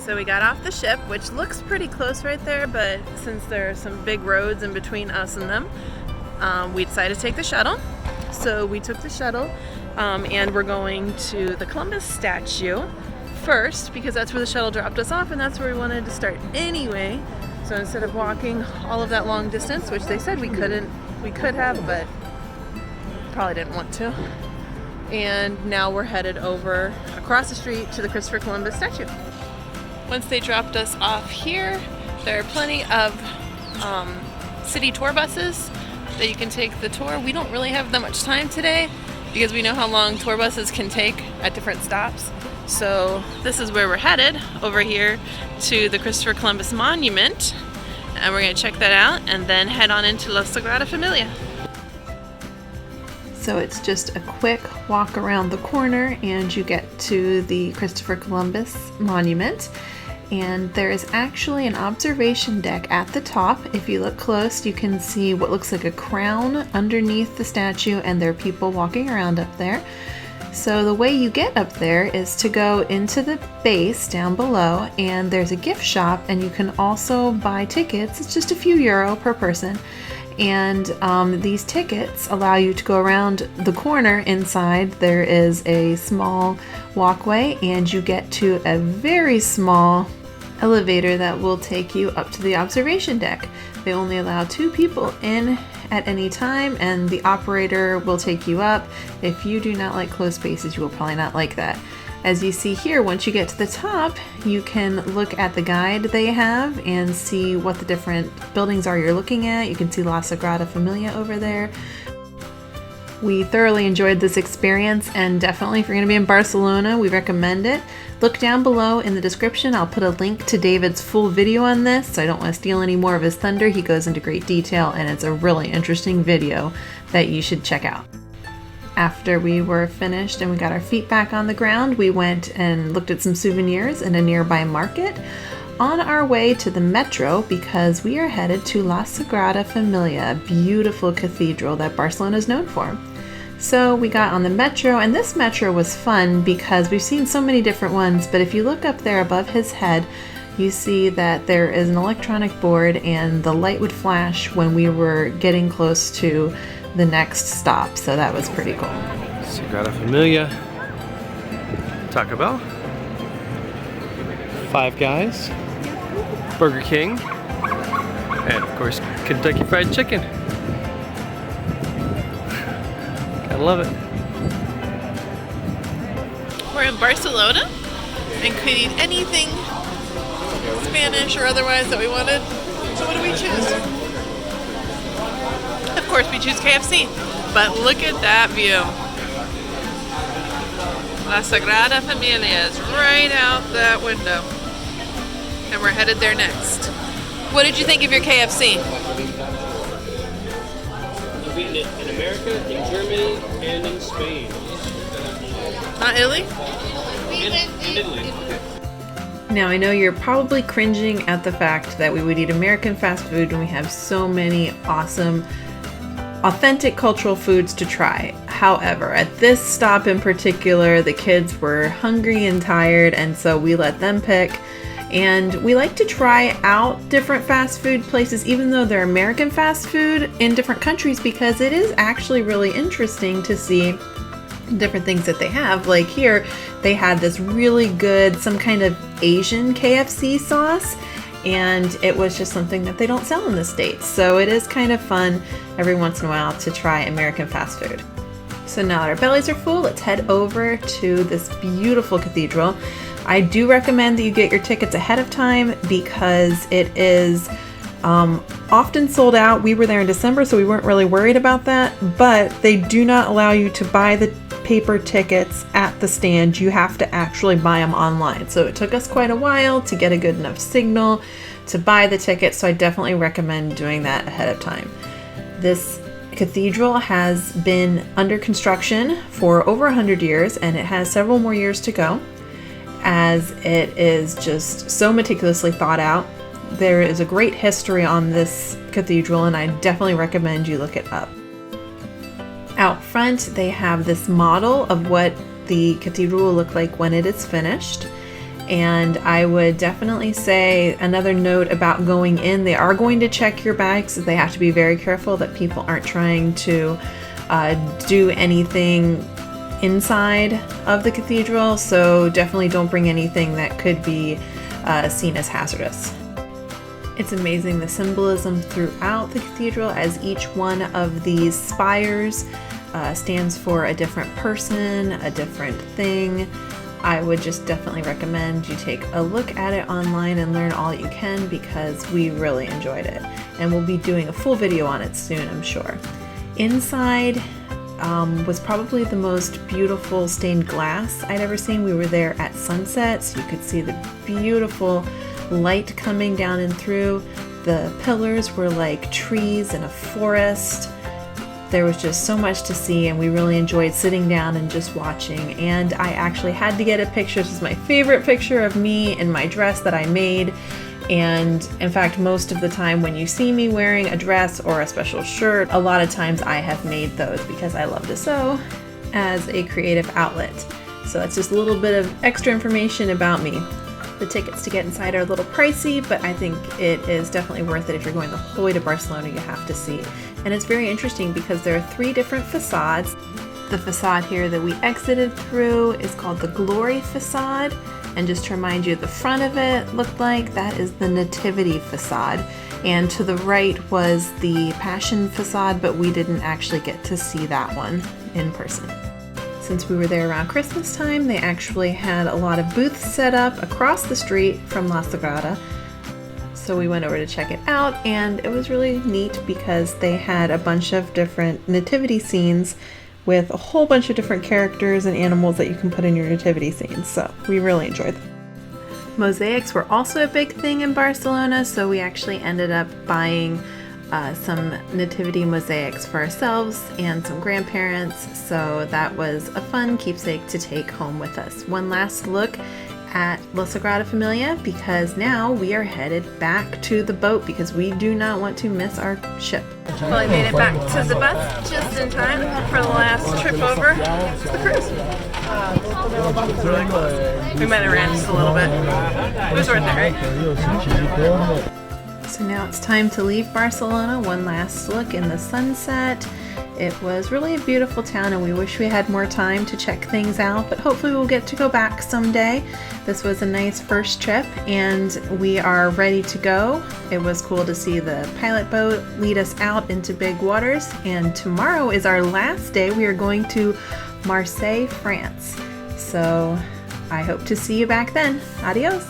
So we got off the ship, which looks pretty close right there, but since there are some big roads in between us and them, we decided to take the shuttle. So we took the shuttle, and we're going to the Columbus statue first because that's where the shuttle dropped us off and that's where we wanted to start anyway. So instead of walking all of that long distance, which they said we could have, but probably didn't want to. And now we're headed over across the street to the Christopher Columbus statue. Once they dropped us off here, there are plenty of city tour buses that you can take the tour. We don't really have that much time today because we know how long tour buses can take at different stops. So this is where we're headed, over here to the Christopher Columbus Monument, and we're going to check that out and then head on into La Sagrada Familia. So it's just a quick walk around the corner and you get to the Christopher Columbus Monument. And there is actually an observation deck at the top. If you look close, you can see what looks like a crown underneath the statue, and there are people walking around up there. So the way you get up there is to go into the base down below, and there's a gift shop, and you can also buy tickets. It's just a few euro per person. And these tickets allow you to go around the corner inside. There is a small walkway and you get to a very small elevator that will take you up to the observation deck. They only allow 2 people in at any time and the operator will take you up. If you do not like closed spaces, you will probably not like that. As you see here, once you get to the top, you can look at the guide they have and see what the different buildings are you're looking at. You can see La Sagrada Familia over there. We thoroughly enjoyed this experience, and definitely if you're going to be in Barcelona, we recommend it. Look down below in the description. I'll put a link to David's full video on this, so I don't want to steal any more of his thunder. He goes into great detail, and it's a really interesting video that you should check out. After we were finished and we got our feet back on the ground, we went and looked at some souvenirs in a nearby market on our way to the metro because we are headed to La Sagrada Familia, a beautiful cathedral that Barcelona is known for. So we got on the metro, and this metro was fun because we've seen so many different ones, but if you look up there above his head, you see that there is an electronic board and the light would flash when we were getting close to the next stop, so that was pretty cool. Sagrada Familia, Taco Bell, Five Guys, Burger King, and of course Kentucky Fried Chicken. Gotta love it. We're in Barcelona and could eat anything Spanish or otherwise that we wanted. So what do we choose? Of course we choose KFC, but look at that view. La Sagrada Familia is right out that window. And we're headed there next. What did you think of your KFC? I've eaten it in America, in Germany, and in Spain. Not Italy? In Italy. Now I know you're probably cringing at the fact that we would eat American fast food when we have so many awesome authentic cultural foods to try. However, at this stop in particular, the kids were hungry and tired, and so we let them pick. And we like to try out different fast food places, even though they're American fast food in different countries, because it is actually really interesting to see different things that they have. Like here, they had this really good, some kind of Asian KFC sauce, and it was just something that they don't sell in the States. So it is kind of fun every once in a while to try American fast food. So now that our bellies are full, let's head over to this beautiful cathedral. I do recommend that you get your tickets ahead of time because it is often sold out. We were there in December, so we weren't really worried about that, but they do not allow you to buy the paper tickets at the stand. You have to actually buy them online. So it took us quite a while to get a good enough signal to buy the tickets, so I definitely recommend doing that ahead of time. This cathedral has been under construction for over 100 years, and it has several more years to go, as it is just so meticulously thought out. There is a great history on this cathedral, and I definitely recommend you look it up. Out front, they have this model of what the cathedral will look like when it is finished. And I would definitely say another note about going in, they are going to check your bags. They have to be very careful that people aren't trying to do anything inside of the cathedral, so definitely don't bring anything that could be seen as hazardous. It's amazing the symbolism throughout the cathedral, as each one of these spires stands for a different person, a different thing. I would just definitely recommend you take a look at it online and learn all that you can, because we really enjoyed it. And we'll be doing a full video on it soon, I'm sure. Inside was probably the most beautiful stained glass I'd ever seen. We were there at sunset, so you could see the beautiful light coming down and through. The pillars were like trees in a forest. There was just so much to see, and we really enjoyed sitting down and just watching. And I actually had to get a picture. This is my favorite picture of me in my dress that I made. And in fact, most of the time when you see me wearing a dress or a special shirt, a lot of times I have made those because I love to sew as a creative outlet. So that's just a little bit of extra information about me. The tickets to get inside are a little pricey, but I think it is definitely worth it. If you're going the whole way to Barcelona, you have to see. And it's very interesting because there are 3 different facades. The facade here that we exited through is called the Glory facade. And just to remind you, the front of it looked like that is the Nativity facade. And to the right was the Passion facade, but we didn't actually get to see that one in person. Since we were there around Christmas time, they actually had a lot of booths set up across the street from La Sagrada. So we went over to check it out, and it was really neat because they had a bunch of different nativity scenes with a whole bunch of different characters and animals that you can put in your nativity scenes. So we really enjoyed them. Mosaics were also a big thing in Barcelona, so we actually ended up buying some nativity mosaics for ourselves and some grandparents, so that was a fun keepsake to take home with us. One last look at La Sagrada Familia, because now we are headed back to the boat because we do not want to miss our ship. Well, I made it back to the bus just in time for the last trip over the cruise. We might have ran just a little bit. It was worth it, right? So now it's time to leave Barcelona. One last look in the sunset. It was really a beautiful town, and we wish we had more time to check things out, but hopefully we'll get to go back someday. This was a nice first trip, and we are ready to go. It was cool to see the pilot boat lead us out into big waters, and tomorrow is our last day. We are going to Marseille, France. So I hope to see you back then. Adios!